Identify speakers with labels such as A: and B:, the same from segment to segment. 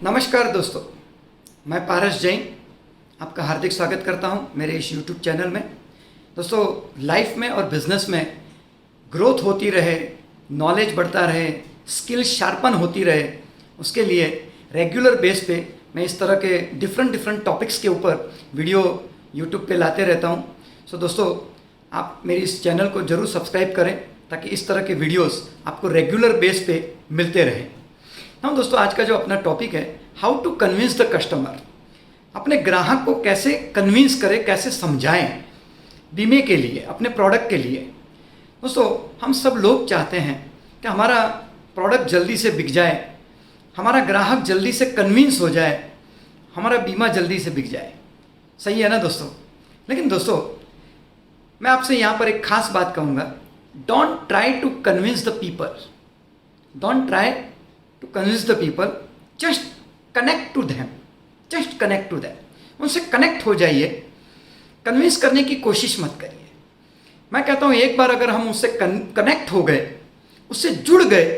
A: नमस्कार दोस्तों, मैं पारस जैन आपका हार्दिक स्वागत करता हूं मेरे इस YouTube चैनल में। दोस्तों, लाइफ में और बिजनेस में ग्रोथ होती रहे, नॉलेज बढ़ता रहे, स्किल शार्पन होती रहे, उसके लिए रेगुलर बेस पे मैं इस तरह के डिफरेंट टॉपिक्स के ऊपर वीडियो YouTube पे लाते रहता हूं। सो दोस्तों, आप मेरी इस चैनल को ज़रूर सब्सक्राइब करें ताकि इस तरह के वीडियोस आपको रेगुलर बेस पे मिलते रहें। हम दोस्तों, आज का जो अपना टॉपिक है, how to convince the customer. अपने ग्राहक को कैसे कन्विंस करें, कैसे समझाएं बीमे के लिए, अपने प्रोडक्ट के लिए। दोस्तों, हम सब लोग चाहते हैं कि हमारा प्रोडक्ट जल्दी से बिक जाए, हमारा ग्राहक जल्दी से कन्विंस हो जाए, हमारा बीमा जल्दी से बिक जाए। सही है ना दोस्तों? लेकिन दोस्तों, मैं आपसे यहाँ पर एक खास बात कहूँगा, don't try to convince the people, don't try to convince the people, just connect to them, just connect to them. उनसे कनेक्ट हो जाइए, कन्विंस करने की कोशिश मत करिए। मैं कहता हूँ, एक बार अगर हम उससे कनेक्ट हो गए, उससे जुड़ गए,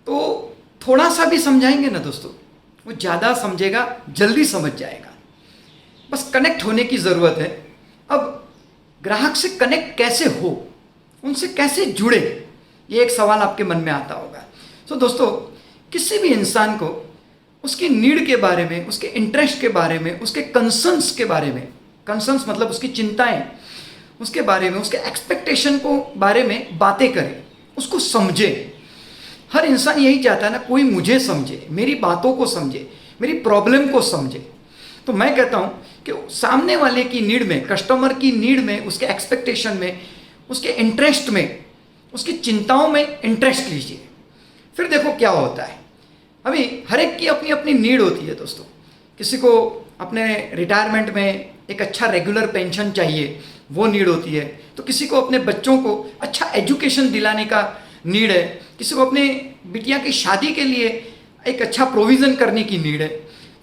A: तो थोड़ा सा भी समझाएंगे ना दोस्तों, वो ज़्यादा समझेगा, जल्दी समझ जाएगा। बस कनेक्ट होने की ज़रूरत है। अब ग्राहक से कनेक्ट कैसे हो, उनसे कैसे जुड़े, ये एक सवाल आपके मन में आता होगा। तो दोस्तों, किसी भी इंसान को उसकी नीड के बारे में, उसके इंटरेस्ट के बारे में, उसके कंसर्न्स के बारे में, कंसर्न्स मतलब उसकी चिंताएं, उसके बारे में, उसके एक्सपेक्टेशन को बारे में बातें करें, उसको समझे। हर इंसान यही चाहता है ना, कोई मुझे समझे, मेरी बातों को समझे, मेरी प्रॉब्लम को समझे। तो मैं कहता हूँ कि सामने वाले की नीड में, कस्टमर की नीड में, उसके एक्सपेक्टेशन में, उसके इंटरेस्ट में, उसकी चिंताओं में इंटरेस्ट लीजिए। फिर देखो क्या होता है। अभी हर एक की अपनी अपनी नीड होती है दोस्तों। किसी को अपने रिटायरमेंट में एक अच्छा रेगुलर पेंशन चाहिए, वो नीड होती है। तो किसी को अपने बच्चों को अच्छा एजुकेशन दिलाने का नीड है, किसी को अपने बिटिया की शादी के लिए एक अच्छा प्रोविज़न करने की नीड है।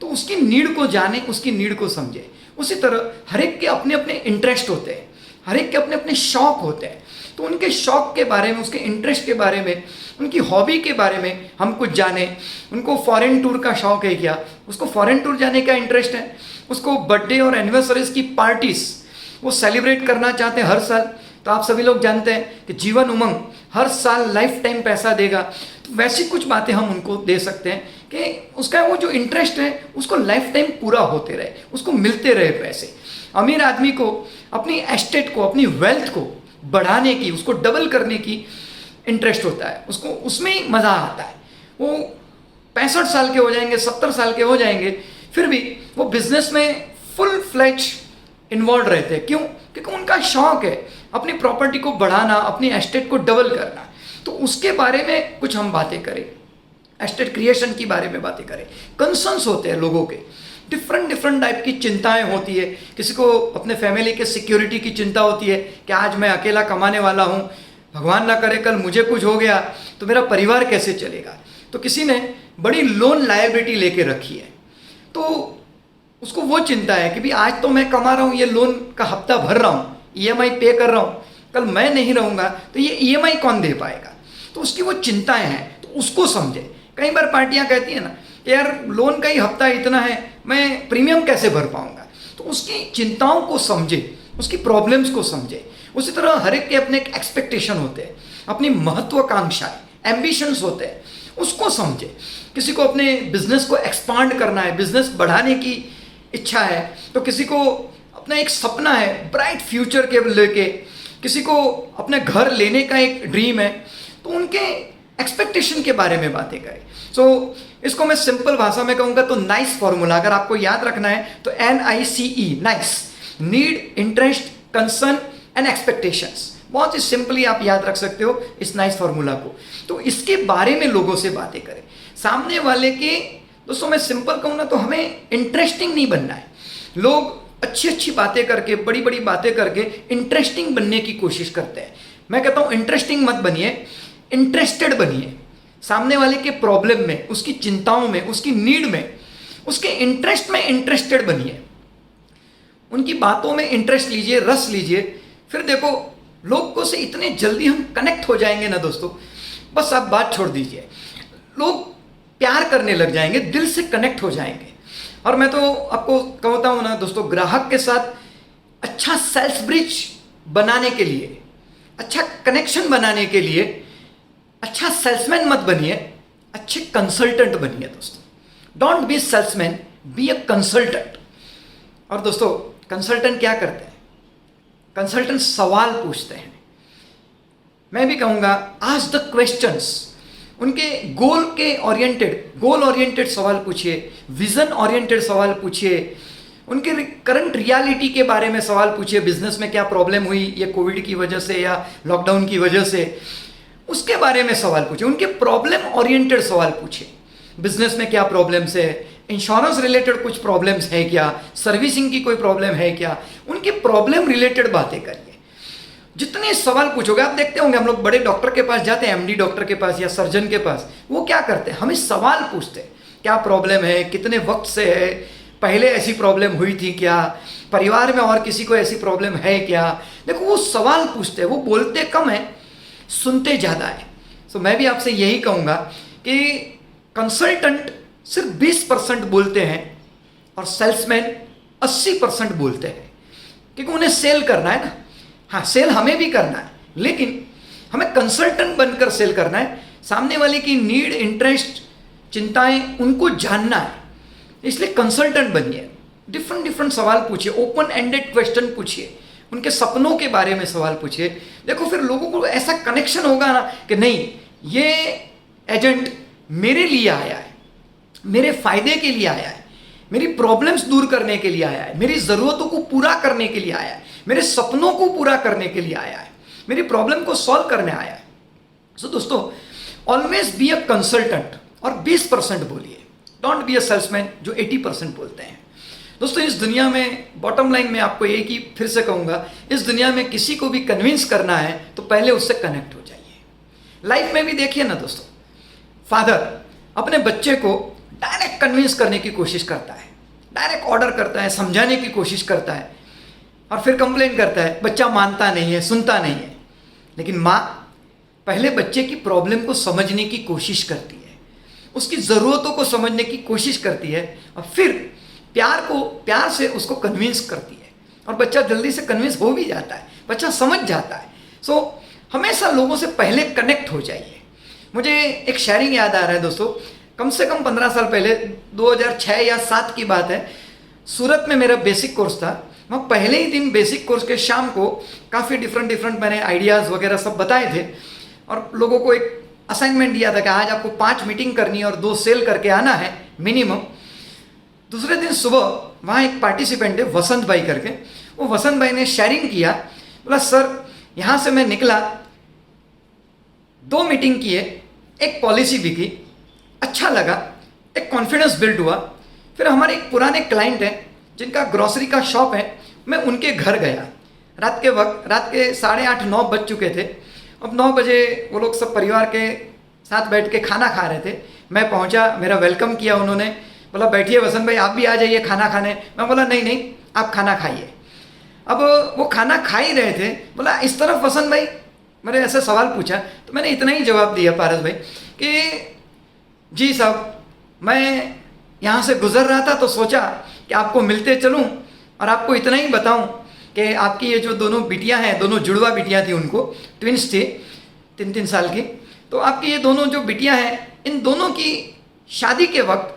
A: तो उसकी नीड को जाने, उसकी नीड को समझे। उसी तरह हर एक के अपने अपने इंटरेस्ट होते हैं, हर एक के अपने अपने शौक़ होते हैं। तो उनके शौक़ के बारे में, उसके इंटरेस्ट के बारे में, उनकी हॉबी के बारे में हम कुछ जाने। उनको फॉरेन टूर का शौक़ है क्या, उसको फॉरेन टूर जाने का इंटरेस्ट है, उसको बर्थडे और एनिवर्सरीज की पार्टीज वो सेलिब्रेट करना चाहते हैं हर साल। तो आप सभी लोग जानते हैं कि जीवन उमंग हर साल लाइफ टाइम पैसा देगा। तो वैसी कुछ बातें हम उनको दे सकते हैं कि उसका वो जो इंटरेस्ट है उसको लाइफ टाइम पूरा होते रहे, उसको मिलते रहे पैसे। अमीर आदमी को अपनी एस्टेट को, अपनी वेल्थ को बढ़ाने की, उसको डबल करने की इंटरेस्ट होता है, उसको उसमें ही मज़ा आता है। वो 65 साल के हो जाएंगे, 70 साल के हो जाएंगे, फिर भी वो बिजनेस में फुल फ्लेज इन्वॉल्व रहते हैं। क्यों? क्योंकि उनका शौक है अपनी प्रॉपर्टी को बढ़ाना, अपनी एस्टेट को डबल करना। तो उसके बारे में कुछ हम बातें करें, एस्टेट क्रिएशन की बारे में बातें करें। कंसर्न्स होते हैं लोगों के, डिफरेंट टाइप की चिंताएं होती है। किसी को अपने फैमिली के सिक्योरिटी की चिंता होती है कि आज मैं अकेला कमाने वाला हूँ, भगवान ना करे कल मुझे कुछ हो गया तो मेरा परिवार कैसे चलेगा। तो किसी ने बड़ी लोन लायबिलिटी लेके रखी है, तो उसको वो चिंता है कि भाई आज तो मैं कमा रहा हूँ, ये लोन का हफ्ता भर रहा हूँ, EMI पे कर रहा हूँ, कल मैं नहीं रहूँगा तो ये EMI कौन दे पाएगा। तो उसकी वो चिंताएं हैं, तो उसको समझे। कई बार पार्टियां कहती हैं ना कि यार लोन का ही हफ्ता इतना है, मैं प्रीमियम कैसे भर पाऊँगा। तो उसकी चिंताओं को समझे, उसकी प्रॉब्लम्स को समझे। उसी तरह हर एक के अपने एक्सपेक्टेशन होते हैं, अपनी महत्वाकांक्षाएं, एम्बिशंस होते हैं, उसको समझे। किसी को अपने बिजनेस को एक्सपांड करना है, बिजनेस बढ़ाने की इच्छा है, तो किसी को अपना एक सपना है ब्राइट फ्यूचर के लेके, किसी को अपने घर लेने का एक ड्रीम है, तो उनके एक्सपेक्टेशन के बारे में बातें करें। सो इसको मैं सिंपल भाषा में कहूँगा तो नाइस फॉर्मूला अगर आपको याद रखना है तो NICE, nice, need, interest, concern and expectations. बहुत ही सिंपली आप याद रख सकते हो इस नाइस फॉर्मूला को। तो इसके बारे में लोगों से बातें करें। सामने वाले के, दोस्तों मैं सिंपल कहूँ ना तो हमें इंटरेस्टिंग नहीं बनना है। लोग अच्छी बातें करके, बड़ी बातें करके इंटरेस्टिंग बनने की कोशिश करते हैं। मैं कहता हूँ इंटरेस्टिंग मत बनिए, इंटरेस्टेड बनिए। सामने वाले के प्रॉब्लम में, उसकी चिंताओं में, उसकी नीड में, उसके इंटरेस्ट में इंटरेस्टेड बनिए। उनकी बातों में इंटरेस्ट लीजिए, रस लीजिए। फिर देखो लोगों से इतने जल्दी हम कनेक्ट हो जाएंगे ना दोस्तों, बस आप बात छोड़ दीजिए, लोग प्यार करने लग जाएंगे, दिल से कनेक्ट हो जाएंगे। और मैं तो आपको कहता हूँ ना दोस्तों, ग्राहक के साथ अच्छा सेल्स ब्रिज बनाने के लिए, अच्छा कनेक्शन बनाने के लिए अच्छा सेल्समैन मत बनिए, अच्छे कंसल्टेंट बनिए दोस्तों। Don't be salesman, be a consultant. और दोस्तों कंसल्टेंट क्या करते हैं? कंसल्टेंट सवाल पूछते हैं। मैं भी कहूँगा आज द क्वेश्चंस, उनके गोल ओरिएंटेड सवाल पूछिए, विजन ओरिएंटेड सवाल पूछिए, उनके करंट रियलिटी के बारे में सवाल पूछिए। बिजनेस में क्या प्रॉब्लम हुई ये कोविड की वजह से या लॉकडाउन की वजह से, उसके बारे में सवाल पूछिए। उनके प्रॉब्लम ओरिएंटेड सवाल पूछिए। बिजनेस में क्या प्रॉब्लम्स है, इंश्योरेंस रिलेटेड कुछ प्रॉब्लम्स है क्या, सर्विसिंग की कोई प्रॉब्लम है क्या, उनकी प्रॉब्लम रिलेटेड बातें करिए। जितने सवाल पूछोगे, आप देखते होंगे हम लोग बड़े डॉक्टर के पास जाते हैं, एमडी डॉक्टर के पास या सर्जन के पास, वो क्या करते हैं? हमें सवाल पूछते हैं, क्या प्रॉब्लम है, कितने वक्त से है, पहले ऐसी प्रॉब्लम हुई थी क्या, परिवार में और किसी को ऐसी प्रॉब्लम है क्या। देखो वो सवाल पूछते हैं, वो बोलते कम है, सुनते ज़्यादा है। सो मैं भी आपसे यही कहूँगा कि कंसल्टेंट सिर्फ 20% बोलते हैं और सेल्समैन 80% बोलते हैं, क्योंकि उन्हें सेल करना है ना। हाँ, सेल हमें भी करना है, लेकिन हमें कंसल्टेंट बनकर सेल करना है। सामने वाले की नीड, इंटरेस्ट, चिंताएं उनको जानना है, इसलिए कंसल्टेंट बनिए। डिफरेंट सवाल पूछिए, ओपन एंडेड क्वेश्चन पूछिए, उनके सपनों के बारे में सवाल पूछिए। देखो फिर लोगों को ऐसा कनेक्शन होगा ना कि नहीं, ये एजेंट मेरे लिए आया है, मेरे फायदे के लिए आया है, मेरी प्रॉब्लम्स दूर करने के लिए आया है, मेरी ज़रूरतों को पूरा करने के लिए आया है, मेरे सपनों को पूरा करने के लिए आया है, मेरी प्रॉब्लम को सॉल्व करने आया है। सो दोस्तों, ऑलवेज बी अ कंसल्टेंट और 20% बोलिए। डोंट बी अ सेल्समैन जो 80% बोलते हैं। दोस्तों इस दुनिया में बॉटम लाइन में आपको एक ही फिर से कहूँगा, इस दुनिया में किसी को भी कन्विंस करना है तो पहले उससे कनेक्ट हो जाइए। लाइफ में भी देखिए ना दोस्तों, फादर अपने बच्चे को डायरेक्ट कन्विंस करने की कोशिश करता है, डायरेक्ट ऑर्डर करता है, समझाने की कोशिश करता है, और फिर कंप्लेन करता है बच्चा मानता नहीं है, सुनता नहीं है। लेकिन माँ पहले बच्चे की प्रॉब्लम को समझने की कोशिश करती है, उसकी ज़रूरतों को समझने की कोशिश करती है, और फिर प्यार से उसको कन्विंस करती है, और बच्चा जल्दी से कन्विंस हो भी जाता है, बच्चा समझ जाता है। सो हमेशा लोगों से पहले कनेक्ट हो जाइए। मुझे एक शेयरिंग याद आ रहा है दोस्तों, कम से कम 15 साल पहले, 2006 या 7 की बात है, सूरत में मेरा बेसिक कोर्स था। मैं पहले ही दिन बेसिक कोर्स के शाम को काफ़ी डिफरेंट मैंने आइडियाज़ वगैरह सब बताए थे, और लोगों को एक असाइनमेंट दिया था कि आज आपको 5 मीटिंग करनी है और 2 सेल करके आना है मिनिमम। दूसरे दिन सुबह वहाँ एक पार्टिसिपेंट है वसंत भाई करके, वो वसंत भाई ने शेयरिंग किया, बोला सर यहाँ से मैं निकला, 2 मीटिंग किए, एक पॉलिसी भी की, अच्छा लगा, एक कॉन्फिडेंस बिल्ड हुआ। फिर हमारे एक पुराने क्लाइंट हैं जिनका ग्रॉसरी का शॉप है, मैं उनके घर गया रात के 8:30-9 बज चुके थे। अब 9 बजे वो लोग सब परिवार के साथ बैठ के खाना खा रहे थे। मैं पहुंचा, मेरा वेलकम किया उन्होंने, बोला बैठिए वसंत भाई आप भी आ जाइए खाना खाने। मैं बोला नहीं आप खाना खाइए। अब वो खाना खा ही रहे थे, बोला इस तरफ वसंत भाई, मैंने ऐसा सवाल पूछा तो मैंने इतना ही जवाब दिया पारस भाई कि जी साहब, मैं यहाँ से गुजर रहा था तो सोचा कि आपको मिलते चलूँ और आपको इतना ही बताऊँ कि आपकी ये जो दोनों बिटियाँ हैं, दोनों जुड़वा बिटियाँ थी, उनको ट्विंस थी 3-3 साल की, तो आपकी ये दोनों जो बिटियाँ हैं, इन दोनों की शादी के वक्त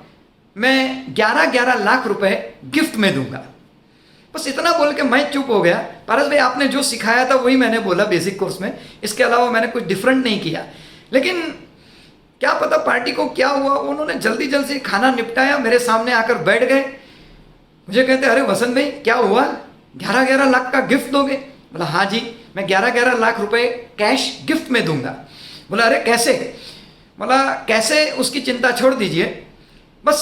A: मैं 11-11 लाख रुपए गिफ्ट में दूंगा। बस इतना बोल के मैं चुप हो गया। पारस भाई आपने जो सिखाया था वही मैंने बोला बेसिक कोर्स में, इसके अलावा मैंने कुछ डिफरेंट नहीं किया। लेकिन क्या पता पार्टी को क्या हुआ, उन्होंने जल्दी से खाना निपटाया, मेरे सामने आकर बैठ गए। मुझे कहते अरे वसंत भाई क्या हुआ, 11-11 लाख का गिफ्ट दोगे? बोला हाँ जी, मैं 11-11 लाख रुपए कैश गिफ्ट में दूंगा। बोला अरे कैसे? बोला कैसे उसकी चिंता छोड़ दीजिए, बस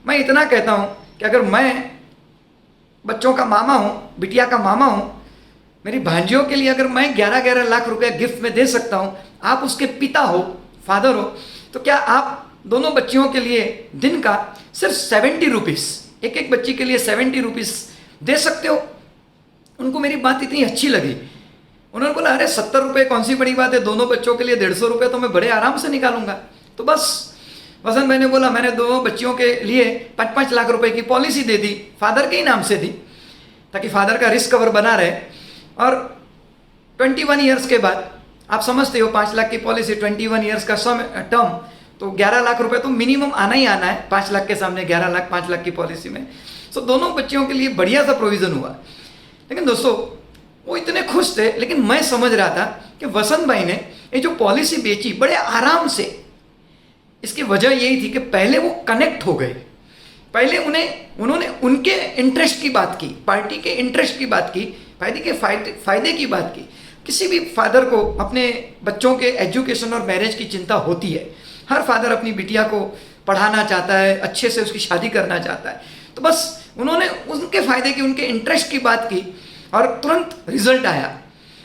A: मैं इतना कहता हूँ कि अगर मैं बच्चों का मामा हूँ, बिटिया का मामा हूँ, मेरी भांजियों के लिए अगर मैं 11-11 लाख रुपए गिफ्ट में दे सकता हूँ, आप उसके पिता हो, फादर हो, तो क्या आप दोनों बच्चियों के लिए दिन का सिर्फ 70 रुपीज़, एक बच्ची के लिए 70 रुपीज़ दे सकते हो? उनको मेरी बात इतनी अच्छी लगी, उन्होंने बोला अरे 70 रुपये कौन सी बड़ी बात है, दोनों बच्चों के लिए 150 रुपये तो मैं बड़े आराम से निकालूंगा। तो बस वसंत भाई ने बोला मैंने दोनों बच्चियों के लिए 5-5 लाख रुपए की पॉलिसी दे दी, फादर के ही नाम से दी ताकि फादर का रिस्क कवर बना रहे। और 21 ईयर्स के बाद आप समझते हो 5 लाख की पॉलिसी, 21 ईयर्स का टर्म, तो 11 लाख रुपए तो मिनिमम आना ही आना है 5 लाख के सामने, 11 लाख 5 लाख की पॉलिसी में। सो दोनों बच्चियों के लिए बढ़िया सा प्रोविजन हुआ। लेकिन दोस्तों वो इतने खुश थे, लेकिन मैं समझ रहा था कि वसंत भाई ने ये जो पॉलिसी बेची बड़े आराम से, इसकी वजह यही थी कि पहले वो कनेक्ट हो गए। पहले उन्होंने उनके इंटरेस्ट की बात की, पार्टी के इंटरेस्ट की बात की, फायदे की बात की। किसी भी फादर को अपने बच्चों के एजुकेशन और मैरिज की चिंता होती है। हर फादर अपनी बिटिया को पढ़ाना चाहता है, अच्छे से उसकी शादी करना चाहता है। तो बस उन्होंने उनके फायदे की, उनके इंटरेस्ट की बात की और तुरंत रिजल्ट आया।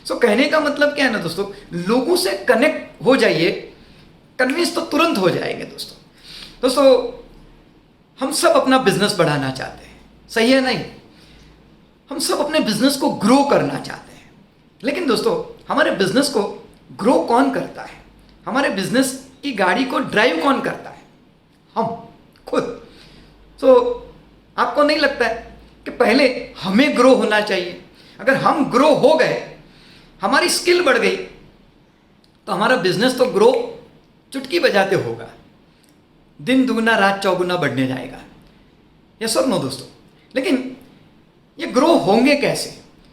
A: सो कहने का मतलब क्या है ना दोस्तों, लोगों से कनेक्ट हो जाइए, कन्विंस तो तुरंत हो जाएंगे। दोस्तों हम सब अपना बिजनेस बढ़ाना चाहते हैं, सही है नहीं? हम सब अपने बिजनेस को ग्रो करना चाहते हैं। लेकिन दोस्तों हमारे बिजनेस को ग्रो कौन करता है? हमारे बिजनेस की गाड़ी को ड्राइव कौन करता है? हम खुद। तो आपको नहीं लगता है कि पहले हमें ग्रो होना चाहिए? अगर हम ग्रो हो गए, हमारी स्किल बढ़ गई, तो हमारा बिजनेस तो ग्रो चुटकी बजाते होगा, दिन दुगना रात चौगुना बढ़ने जाएगा। यस और नो दोस्तों? लेकिन ये ग्रो होंगे कैसे?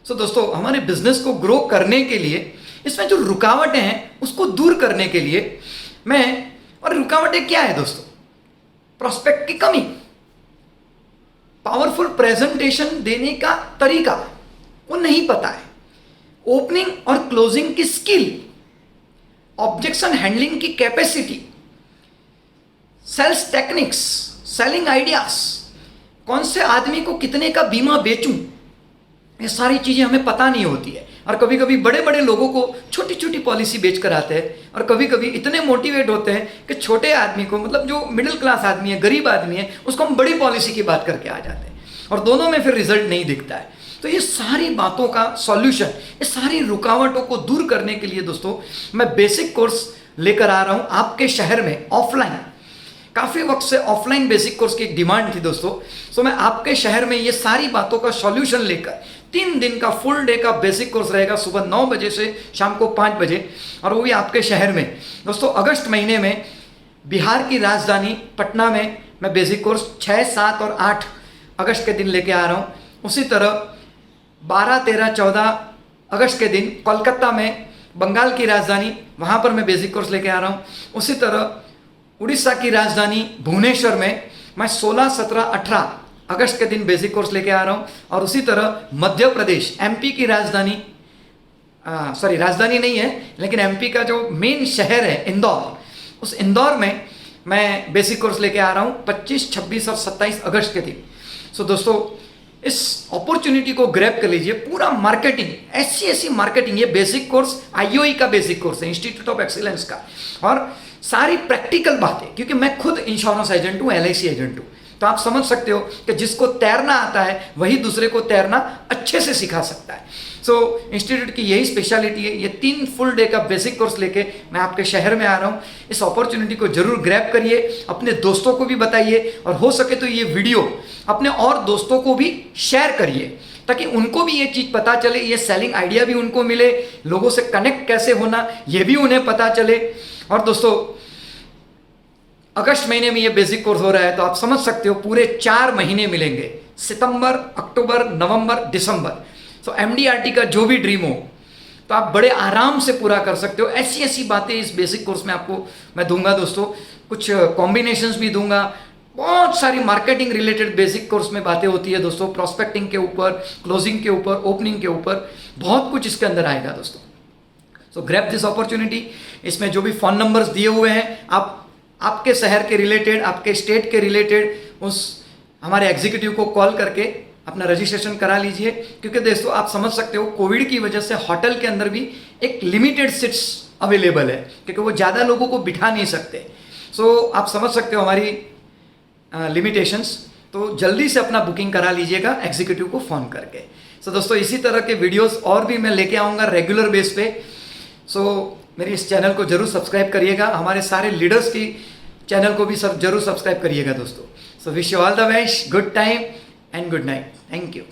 A: सो दोस्तों हमारे बिजनेस को ग्रो करने के लिए इसमें जो रुकावटें हैं उसको दूर करने के लिए और रुकावटें क्या है दोस्तों? प्रोस्पेक्ट की कमी, पावरफुल प्रेजेंटेशन देने का तरीका वो नहीं पता है, ओपनिंग और क्लोजिंग की स्किल, ऑब्जेक्शन हैंडलिंग की capacity, sales techniques, selling ideas, कौन से आदमी को कितने का बीमा बेचूं, ये सारी चीजें हमें पता नहीं होती है। और कभी कभी बड़े बड़े लोगों को छोटी छोटी पॉलिसी बेच कर आते हैं, और कभी कभी इतने मोटिवेट होते हैं कि छोटे आदमी को, मतलब जो मिडिल क्लास आदमी है, गरीब आदमी है, उसको हम बड़ी पॉलिसी की बात करके आ जाते हैं, और दोनों में फिर रिजल्ट नहीं दिखता है। तो ये सारी बातों का सॉल्यूशन, ये सारी रुकावटों को दूर करने के लिए दोस्तों मैं बेसिक कोर्स लेकर आ रहा हूं आपके शहर में ऑफलाइन। काफी वक्त से ऑफलाइन बेसिक कोर्स की एक डिमांड थी दोस्तों। सो मैं आपके शहर में ये सारी बातों का सॉल्यूशन लेकर 3 दिन का फुल डे का बेसिक कोर्स रहेगा, सुबह 9 बजे से शाम को 5 बजे, और वो भी आपके शहर में। दोस्तों अगस्त महीने में बिहार की राजधानी पटना में मैं बेसिक कोर्स 6, 7 और 8 अगस्त के दिन लेके आ रहा हूँ। उसी तरह 12, 13, 14 अगस्त के दिन कोलकाता में बंगाल की राजधानी, वहाँ पर मैं बेसिक कोर्स लेके आ रहा हूँ। उसी तरह उड़ीसा की राजधानी भुवनेश्वर में मैं 16, 17, 18 अगस्त के दिन बेसिक कोर्स लेके आ रहा हूँ। और उसी तरह मध्य प्रदेश, एमपी की राजधानी, राजधानी नहीं है लेकिन एमपी का जो मेन शहर है इंदौर, उस इंदौर में मैं बेसिक कोर्स लेके आ रहा हूँ 25, 26 और 27 अगस्त के दिन। सो दोस्तों इस अपॉर्चुनिटी को ग्रैब कर लीजिए। पूरा मार्केटिंग, ऐसी मार्केटिंग, ये बेसिक कोर्स आईओई का बेसिक कोर्स है, इंस्टीट्यूट ऑफ एक्सीलेंस का, और सारी प्रैक्टिकल बातें, क्योंकि मैं खुद इंश्योरेंस एजेंट हूँ, एलआईसी एजेंट हूँ। तो आप समझ सकते हो कि जिसको तैरना आता है वही दूसरे को तैरना अच्छे से सिखा सकता है। सो इंस्टीट्यूट की यही स्पेशलिटी है। ये 3 फुल डे का बेसिक कोर्स लेके मैं आपके शहर में आ रहा हूँ। इस अपॉर्चुनिटी को जरूर ग्रैब करिए, अपने दोस्तों को भी बताइए, और हो सके तो ये वीडियो अपने और दोस्तों को भी शेयर करिए, ताकि उनको भी ये चीज़ पता चले, ये सेलिंग आइडिया भी उनको मिले, लोगों से कनेक्ट कैसे होना ये भी उन्हें पता चले। और दोस्तों अगस्त महीने में ये बेसिक कोर्स हो रहा है, तो आप समझ सकते हो पूरे 4 महीने मिलेंगे, सितंबर, अक्टूबर, नवंबर, दिसंबर। सो एमडीआरटी का जो भी ड्रीम हो तो आप बड़े आराम से पूरा कर सकते हो। ऐसी बातें इस बेसिक कोर्स में आपको मैं दूंगा दोस्तों, कुछ कॉम्बिनेशंस भी दूंगा, बहुत सारी मार्केटिंग रिलेटेड बेसिक कोर्स में बातें होती है दोस्तों, प्रोस्पेक्टिंग के ऊपर, क्लोजिंग के ऊपर, ओपनिंग के ऊपर, बहुत कुछ इसके अंदर आएगा दोस्तों। सो ग्रैब दिस अपॉर्चुनिटी। इसमें जो भी फोन नंबर्स दिए हुए हैं, आप आपके शहर के रिलेटेड, आपके स्टेट के रिलेटेड उस हमारे एग्जीक्यूटिव को कॉल करके अपना रजिस्ट्रेशन करा लीजिए। क्योंकि दोस्तों आप समझ सकते हो कोविड की वजह से होटल के अंदर भी एक लिमिटेड सीट्स अवेलेबल है, क्योंकि वो ज़्यादा लोगों को बिठा नहीं सकते। सो आप समझ सकते हो हमारी लिमिटेशंस। तो जल्दी से अपना बुकिंग करा लीजिएगा एग्जीक्यूटिव को फ़ोन करके। सो दोस्तों इसी तरह के वीडियोस और भी मैं लेके आऊँगा रेगुलर बेस पे। सो मेरे इस चैनल को जरूर सब्सक्राइब करिएगा, हमारे सारे लीडर्स की चैनल को भी सब जरूर सब्सक्राइब करिएगा दोस्तों। So wish you all the best, good time and good night. Thank you.